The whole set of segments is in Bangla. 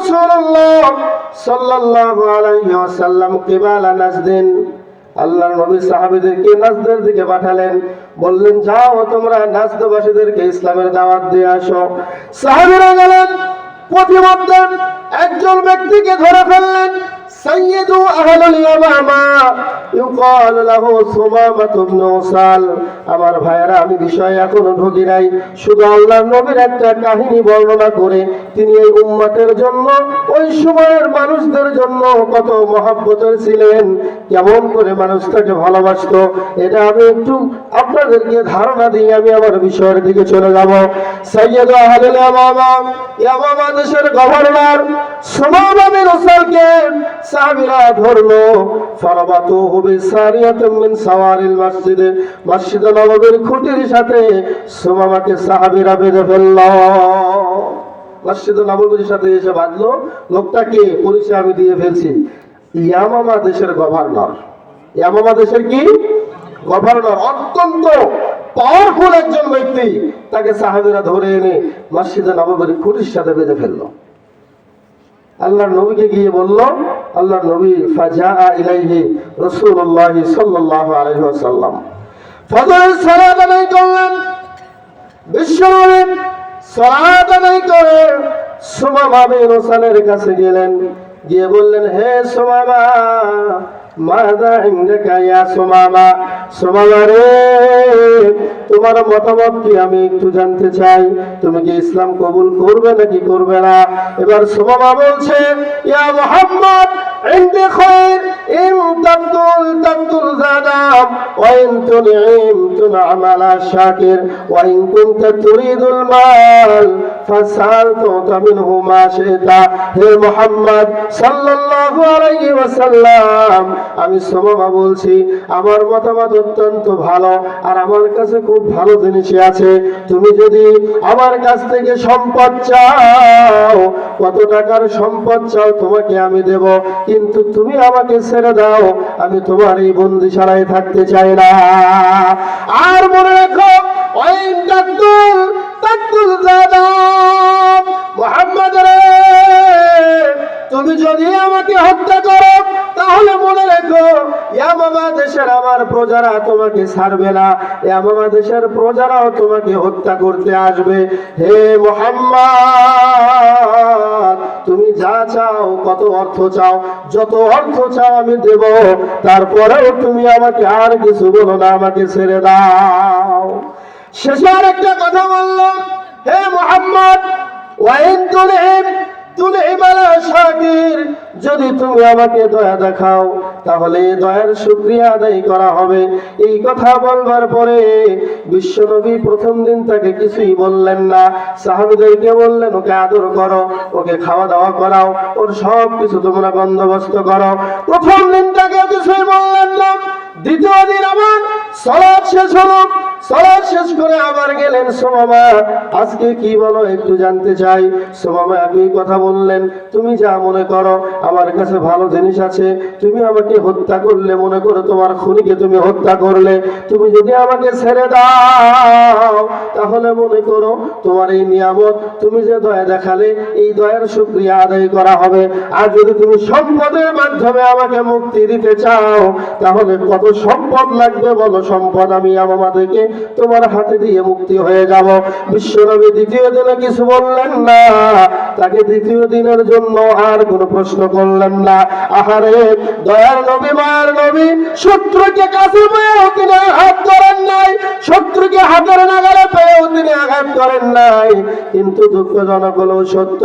রাসূলুল্লাহ সাল্লাল্লাহু আলাইহি ওয়াসাল্লাম কিবালা নাজদিন, আল্লাহর নবী সাহাবীদেরকে নাজদের দিকে পাঠালেন, বললেন যাও তোমরা নাজদবাসীদেরকে ইসলামের দাওয়াত দিয়ে আসো। সাহাবীরা গেলেন, পথিমধ্যে একজন ব্যক্তিকে ধরে ফেললেন, সাইয়্যিদু আহলুল ইয়ামামা ইউকাল লাহু সুমামা ইবনে উসাল। আমার ভাইয়েরা, আমি বিষয়ে এখনো ঢুকি নাই, শুধু আল্লাহর নবীর একটা কাহিনী বর্ণনা করে তিনি এই উম্মতের জন্য, ওই সময়ের মানুষদের জন্য কত মহব্বতের ছিলেন, কেমন করে মানুষটাকে ভালোবাসতো, এটা আমি একটু আপনাদেরকে ধারণা দিয়ে আমি আমার বিষয়ের দিকে চলে যাব। সাইয়্যিদু আহলুল ইয়ামামা, ইয়ামামা দেশের গভর্নর সুমামা বিন উসালকে সাহাবীরা ধরলো, ফারাবাতুহু বিসারিয়াতিন মিন সাওয়ারিল মসজিদে, মসজিদে নববীর খুঁটির সাথে সুমামাকে সাহাবীরা বেঁধে ফেলল। মসজিদে নববীর সাথে এসে বাঁধলো। লোকটাকে পরিচয় আমি দিয়ে ফেলছি, ইয়ামামা দেশের গভর্নর। ইয়ামামা দেশের কি গভর্নর, অত্যন্ত পাওয়ারফুল একজন ব্যক্তি। তাকে সাহাবীরা ধরে এনে মসজিদে নববীর খুঁটির সাথে বেঁধে ফেললো। আল্লাহর নবীকে গিয়ে বলল, আল্লাহর নবী ফাজাআ ইলাইহি রাসূলুল্লাহ সাল্লাল্লাহু আলাইহি ওয়াসাল্লাম ফজরের সালাত আদায় করলেন। বিশ্বনবী সালাত আদায় করে সুমামা বিন উসালের কাছে গেলেন, গিয়ে বললেন, হে সুমামা, মাযা ইনদাকা ইয়া সুমামা, সুমামা রে, তোমার মতামত কি আমি একটু জানতে চাই, তুমি কি ইসলাম কবুল করবে নাকি করবে না? এবার সুমামা বলছে, ইয়া মুহাম্মদ ইনদি খায়র, ইন তাকতুল যাদাম, ওয়া ইন তুনঈম তুনআম আলা শাকির, ওয়া ইন কুনতা তুরিদুল মাল ফাসালতু মিনহু মা শিতা। হে মুহাম্মদ সাল্লাল্লাহু আলাইহি ওয়াসাল্লাম, আমি সুমামা বলছি, আমার মতামত অত্যন্ত ভালো, আর আমার কাছে খুব ভালো জিনিসই আছে। তুমি যদি আমার কাছ থেকে সম্পদ চাও, কত টাকার সম্পদ চাও তোমাকে আমি দেব, কিন্তু তুমি আমাকে ছেড়ে দাও, আমি তোমার এই বন্দিশালায় থাকতে চাই না। আর মনে রেখো, ওয়াইন তাকতুল যাদাম, মুহাম্মদ রে, তুমি যদি আমাকে হত্যা করো, তাহলে মনে রেখো ইয়ামামা দেশের আমার প্রজারা তোমাকে ছাড়বে না, ইয়ামামা দেশের প্রজারাও তোমাকে হত্যা করতে আসবে। হে মুহাম্মদ, তুমি যা চাও, কত অর্থ চাও, যত অর্থ চাও আমি দেব, তারপরেও তুমি আমাকে আর কিছু বলো না, আমাকে ছেড়ে দাও। শেষে আর একটা কথা বললাম, হে মুহাম্মদ, ওয়াইন তুনঈম আলা শাকির, যদি তুমি আমাকে দয়া দেখাও, তাহলে দয়ার শুকরিয়া আদায় করা হবে। এই কথা বলবার পরে বিশ্বনবী প্রথম দিন তাকে কিছুই বললেন না। সাহাবীদেরকে বললেন, ওকে আদর করো, ওকে খাওয়া দাওয়া করাও, ওর সব কিছু তোমরা বন্দোবস্ত করো। প্রথম দিন তাকে কিছুই বললেন না। দ্বিতীয় দিন আবার সালাত শেষ হলো, সালাত শেষ করে আবার গেলেন, সুমামা আজকে কি বলো একটু জানতে চাই। সুমামা একই কথা বললেন, তুমি যা মনে করো, আমার কাছে ভালো জিনিস আছে। তুমি আমাকে হত্যা করলে, মনে করো তোমার খুনিকে তুমি হত্যা করলে, তুমি যদি আমাকে ছেড়ে দাও, তাহলে মনে করো তোমার এই নিয়ামত, তুমি যে দয়া দেখালে, এই দয়ার শুকরিয়া আদায় করা হবে। আর যদি তুমি সম্পদের মাধ্যমে আমাকে মুক্তি দিতে চাও, তাহলে কত সম্পদ লাগবে বলো, সম্পদ আমি আমাদেরকে তোমার হাতে দিয়ে মুক্তি হয়ে যাব। বিশ্বনবী দ্বিতীয় দিনে কিছু বললেন না, তাকে দ্বিতীয় দিনের জন্য আর কোনো প্রশ্ন করলেন না। আহারে দয়ার নবী, মায়ের নবী, শত্রুকে কাছে পেয়েও তিনি আঘাত করেন নাই, শত্রুকে হাতের নাগালে পেয়েও তিনি আঘাত করেন নাই। কিন্তু দুঃখজনক হলেও সত্য,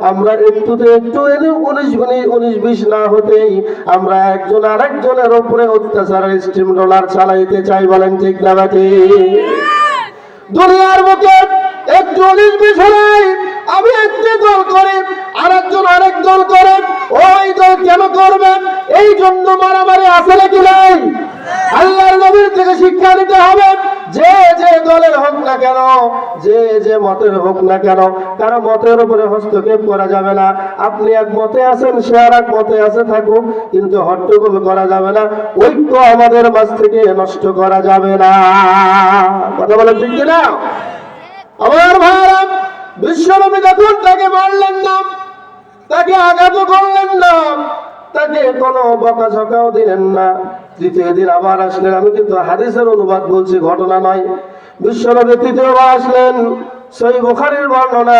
আমরা একটুতে একটু 19-20 না হতেই আমরা একজন আরেকজনের উপরে অত্যাচারের স্টিম রোলার চালাইতে চাই। বলেন ঠিক না ঠিক? দুনিয়ার বুকে একটু 19-20 হলেই আমি একটি দল করে, আরেকজন আরেক দল করে। ওই দল কেন করবেন? এই জন্য মারামারি আছে নাকি নাই? আল্লাহর নবীর থেকে শিক্ষা নিতে হবে, যে যে দলের হোক না কেন, যে যে মতের হোক না কেন, কারো মতের উপরে হস্তক্ষেপ করা যাবে না। আপনি এক মতে আছেন, সে আর এক মতে আছে, থাকুক, কিন্তু হট্টগোল করা যাবে না, ঐক্য আমাদের মাঝ থেকে নষ্ট করা যাবে না। কথা বলেন ঠিক কিনা? আমার ভাইরা, বিশ্বনবী যখন তাকে মারলেন না, তাকে তাকে আঘাত করলেন না, তাকে কোনো বকাঝকাও দিলেন না। তৃতীয় দিন আবার আসলেন, আমি কিন্তু হাদিসের অনুবাদ বলছি, ঘটনা নয়। বিশ্বনবী তৃতীয়বার আসলেন, সহিহ বুখারীর বর্ণনা,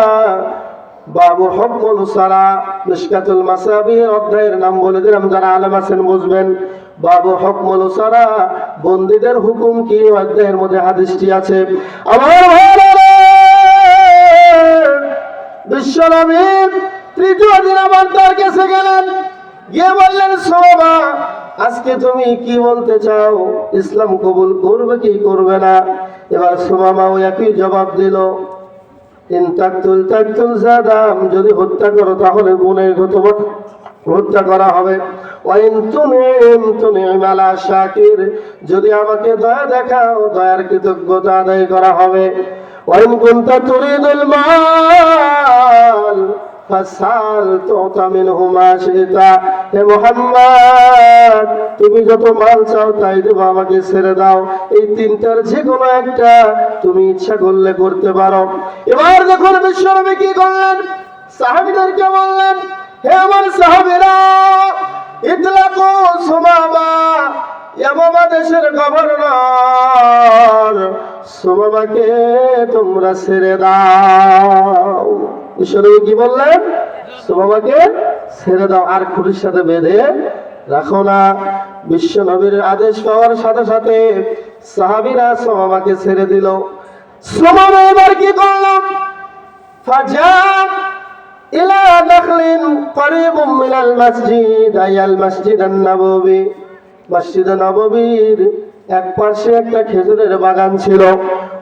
বাবু হুকমুল সালা, মিশকাতুল মাসাবিহ অধ্যায়ের নাম বলে দিলাম, যারা আলেম আছেন বুঝবেন। বাবু হুকমুল সালা, বন্দীদের হুকুম কি, অধ্যায়ের মধ্যে হাদিসটি আছে। আমার ভাইরা, বিশ্বনবী তৃতীয় দিন আবার তার কাছে গেলেন, গিয়ে বললেন, সুমামা, আজকে তুমি কি বলতে চাও? ইসলাম কবুল করবে কি করবে না? এবার সুমামাও একই জবাব দিল, ইন তাকতুল তাকতুল জাদাম, যদি হত্যা করো তাহলে গুনাহ তোমার হত্যা করা হবে। ওয়াইন তুনিম আলা শাকির, যদি আমাকে দয়া দেখাও, দয়ার কৃতজ্ঞতা আদায় করা হবে। ওয়াইন কুনতা তুরিদুল মাল ফাসাল তুতা মিনহু মা শিতা, হে মুহাম্মদ, তুমি যত মাল চাও তাই দেব, আমাকে ছেড়ে দাও। এই তিনটার যে কোনো একটা তুমি ইচ্ছা করলে করতে পারো। এবার যখন বিশ্বনবী কি করলেন, সাহাবীদেরকে বললেন, হে আমার সাহাবীরা, ইতলাকু সুমামা, ইয়ামামা দেশের গভর্নর সুমামাকে তোমরা ছেড়ে দাও। বিশ্বনবী কি বললেন? সুমামাকে ছেড়ে দাও, আর খুঁটির সাথে বেঁধে রাখো না। বিশ্বনবীর আদেশ পাওয়ার সাথে সাথে সাহাবীরা সুমামাকে ছেড়ে দিল। সুমামা এবার কি করলাম, ফাজা ইলা নাখলিন করিবুম মিনাল মসজিদ, আয়াল মসজিদ আন-নববী, মসজিদ নববীর এক পাশে একটা খেজুরের বাগান ছিল।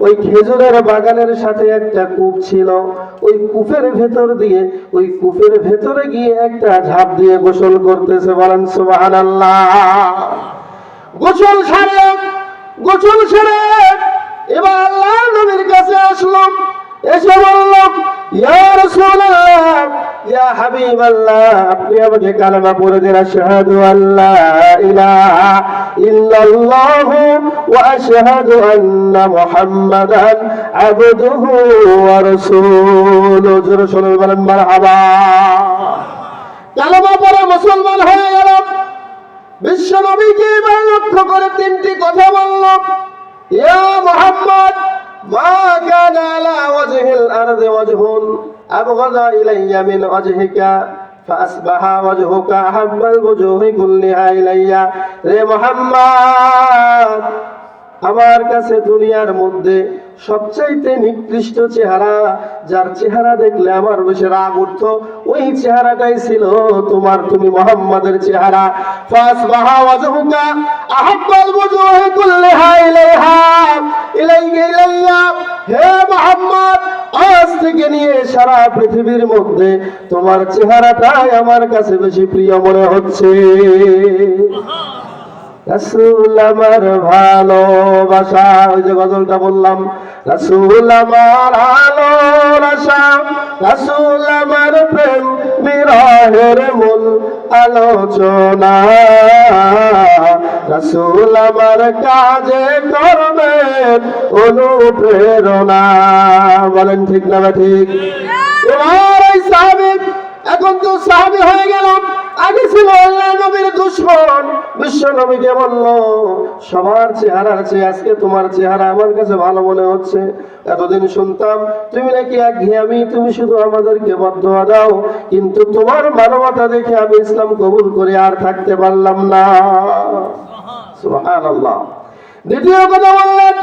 ওই খেজুরের বাগানের সাথে একটা কূপ ছিল। ওই কূপের ভেতরে গিয়ে একটা ঝাঁপ দিয়ে গোসল করতেছে। বলেন সুবহানাল্লাহ। গোসল সেরে এবার আল্লাহর নবীর কাছে আসলাম, এসে বললাম, ইয়া রাসূলুল্লাহ, ইয়া হাবিবাল্লাহ, আপনি আমাকে কালেমা পড়ে দিন, আশহাদু আল্লা ইলাহা ইল্লাল্লাহু ওয়া আশহাদু আন্না মুহাম্মাদান আবদুহু ওয়া রাসূলুহু। জোরে শুনে বলেন মারহাবা। কালেমা পড়ে মুসলমান হয়ে গেলাম। বিশ্ব নবীকে এবার লক্ষ্য করে তিনটি কথা বললাম, ইয়া মুহাম্মদ, মা কানা আলা ওয়াজহিল আরদি ওয়াজহুন আবগাযা ইলাইয়া মিন ওয়াজহিকা ফাসবাহা ওয়াজহুকা আহাব্বাল ওয়াজহি কুল্লিহা ইলাইয়া। রে মুহাম্মদ, আমার কাছে দুনিয়ার মধ্যে সবচাইতে নিকৃষ্ট চেহারা, যার চেহারা দেখলে আমার বেশি রাগ উঠতো, ওই চেহারাটাই ছিল তুমি মুহাম্মাদের চেহারা। ফাসবাহা ওয়াজহুকা আহাব্বাল ওয়াজহি কুল্লিহা ইলাইয়া। হে মুহাম্মদ, আজ থেকে নিয়ে সারা পৃথিবীর মধ্যে তোমার চেহারাটাই আমার কাছে বেশি প্রিয় মনে হচ্ছে। রাসূল আমার ভালোবাসা, ওই যে গজলটা বললাম, রাসূল আমার ভালোবাসা, রাসূল আমার প্রেম বিরহের মূল আলোচনা, রাসূল আমার কাজে কর্মের অনুপ্রেরণা। বলেন ঠিক না ঠিক? এবার এই সাহাবী, এখন তো সাহাবী হয়ে গেলাম, আগে ছিল আল্লাহ নবীর দুশমন। বিশ্ব নবীকে বলল, সবার চেহারার চেয়ে আজকে তোমার চেহারা আমার কাছে ভালো মনে হচ্ছে। এতদিন শুনতাম তুমি নাকি একঘেয়েমি, তুমি শুধু আমাদেরকে বদদুয়া দাও, কিন্তু তোমার মানবতা দেখে আমি ইসলাম কবুল করে আর থাকতে পারলাম না। সুবহানাল্লাহ। দ্বিতীয় কথা বললেন,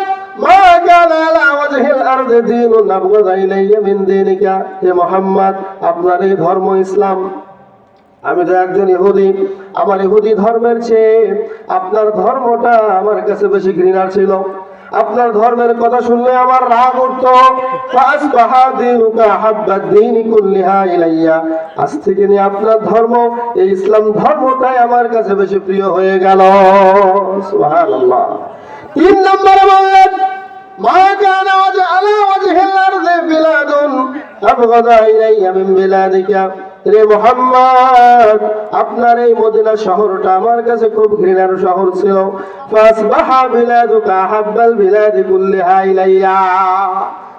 মা কানা আলা ওয়াজহিল আরদি দীনুন আবগাযা ইলাইয়া মিন দীনিকা। হে মুহাম্মদ, আপনার এই ধর্ম ইসলাম, আমি তো একজন ইহুদি, আমার ইহুদি ধর্মের চেয়ে আপনার ধর্মটা আমার কাছে বেশি ঘৃণার ছিল। আপনার ধর্মের কথা শুনলে আমার রাগ উঠতো। ফাসবাহা দীনুকা হাব্বাদ দীনি কুল্লিহা ইলাইয়া। আজ থেকে নিয়ে আপনার ধর্ম, এই ইসলাম ধর্মটাই আমার কাছে বেশি প্রিয় হয়ে গেল। সুবহানাল্লাহ। তিন নম্বরে বললেন, মা কানা আলা ওয়াজহিল আরদি বিলাদুন আবগাযা ইলাইয়া মিন বিলাদিকা। রে মুহাম্মদ, আপনার এই মদিনা শহরটা আমার কাছে খুব ঘৃণার শহর ছিল। ফাসবাহা বিলাদুকা হাব্বাল বিলাদি কুল্লিহা ইলাইয়া।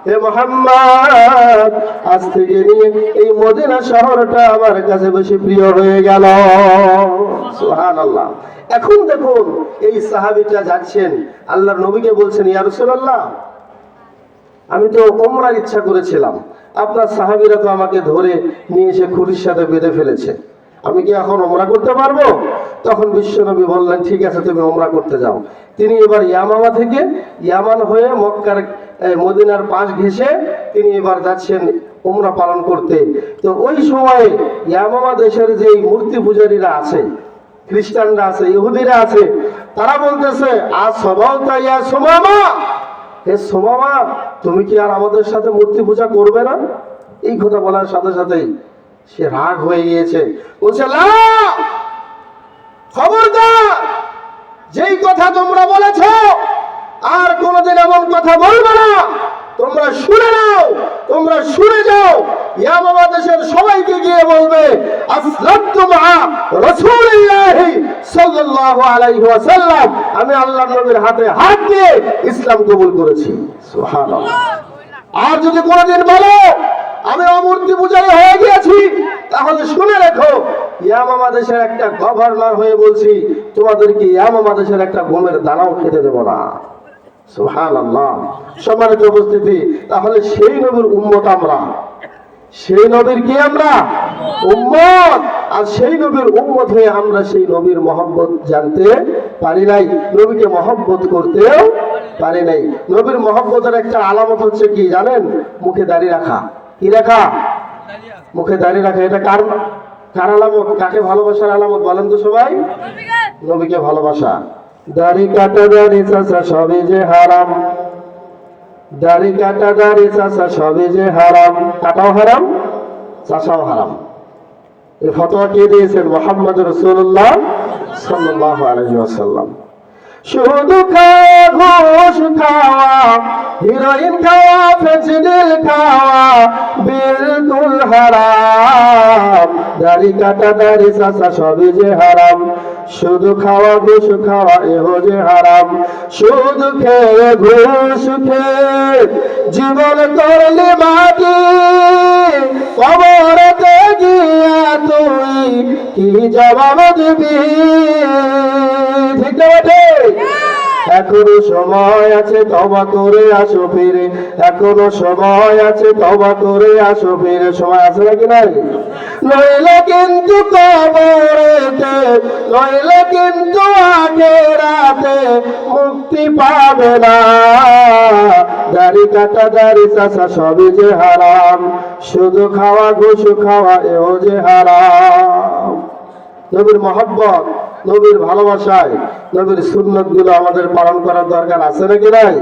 হে মুহাম্মদ, আজ থেকে নিয়ে এই মদিনা শহরটা আমার কাছে বেশি প্রিয় হয়ে গেল। সুবহানাল্লাহ। এখন দেখুন এই সাহাবীটা যাচ্ছেন, আল্লাহর নবীকে বলছেন, ইয়া রাসূলুল্লাহ, আমি তো ওমরার ইচ্ছা করেছিলাম, আপনার সাহাবীরা তো আমাকে ধরে নিয়ে এসে খুরির সাথে বেঁধে ফেলেছে, আমি কি এখন ওমরা করতে পারবো? তখন বিশ্বনবী বললেন, ঠিক আছে, তুমি ওমরা করতে যাও। তিনি এবার ইয়ামামা থেকে ইয়ামান হয়ে মক্কার মদিনার পাশ ঘেঁষে তিনি এবার যাচ্ছেন ওমরা পালন করতে। তো ওই সময়ে ইয়ামামা দেশের যে মূর্তি পূজারীরা আছে, খ্রিস্টানরা আছে, ইহুদিরা আছে, তারা বলতেছে, আজ সবাউতা ইয়া সুমামা, হে সুমামা, তুমি কি আর আমাদের সাথে মূর্তি পূজা করবে না? এই কথা বলার সাথে সাথেই সে রাগ হয়ে গিয়েছে, বলছে, লা, খবরদার, যেই কথা তোমরা বলেছ আর কোনোদিন এমন কথা বলবে না। তোমরা শুনে নাও, তোমরা শুনে যাও, ইয়ামামা দেশের সবাইকে গিয়ে বলবে, আসলামতু মা রাসূলিল্লাহি সাল্লাল্লাহু আলাইহি ওয়াসাল্লাম, আমি আল্লাহর নবীর হাতে হাত দিয়ে ইসলাম কবুল করেছি। সুবহানাল্লাহ। আর যদি কোনোদিন বলো আমি অমূর্তি পূজারী হয়ে গিয়েছি, তাহলে শুনে রেখো, ইয়ামামা দেশের একটা গভর্নর হয়ে বলছি, তোমাদেরকে ইয়ামামা দেশের একটা গমের দানাও খেতে দেব না। সুবহানাল্লাহ। সম্মানিত উপস্থিতি, তাহলে সেই নবীর উম্মত আমরা, সেই নবীর কি আমরা উম্মত, আর সেই নবীর উম্মত হয়ে আমরা সেই নবীর মহব্বত জানতে পারি নাই, নবীকে মহব্বত করতেও পারি নাই। নবীর মহব্বতের একটা আলামত হচ্ছে কি জানেন? মুখে দাড়ি রাখা। কি রাখা? মুখে দাড়ি রাখা। এটা কার কার আলামত? কাকে ভালোবাসার আলামত বলেন তো সবাই? নবীকে ভালোবাসা। দাড়ি কাটা, দাড়ি চাচা সবই যে হারাম, দাড়ি কাটা, দাড়ি চাচা সবই যে হারাম, কাটাও হারাম, চাচাও হারাম। এই ফতোয়া কে দিয়েছেন? মুহাম্মদ রাসূলুল্লাহ সাল্লাল্লাহু আলাইহি ওয়াসাল্লাম। শুধু খাওয়া, ঘুষ খাওয়া, হিরোইন খাওয়া, ফেন্সিডিল খাওয়া বিলকুল হারাম, দাড়ি কাটা, দাড়ি চাচা সবই যে হারাম, শুধু খাওয়া, ঘুষ খাওয়া এহো যে হারাম, শুধু খেয়ে ঘুষ খেয়ে জীবন করলি মাটি, কবরেতে গিয়া তুই কি জবাব দিবি? ঠিক না বেঠে? এখনো সময় আছে, তওবা করে আসো ফিরে, এখনো সময় আছে, তওবা করে আসো ফিরে। সময় আছে নাকি নাই? নইলে কিন্তু কবরেতে, নইলে কিন্তু আখিরাতে মুক্তি পাবে না, দাড়ি কাটা, দাড়ি চাচা সবই যে হারাম, শুধু খাওয়া, ঘুষ খাওয়া এও যে হারাম। নবীর মহব্বত, নবীর ভালোবাসায় নবীর সুন্নাত গুলো আমাদের পালন করার দরকার আছে নাকি নাই?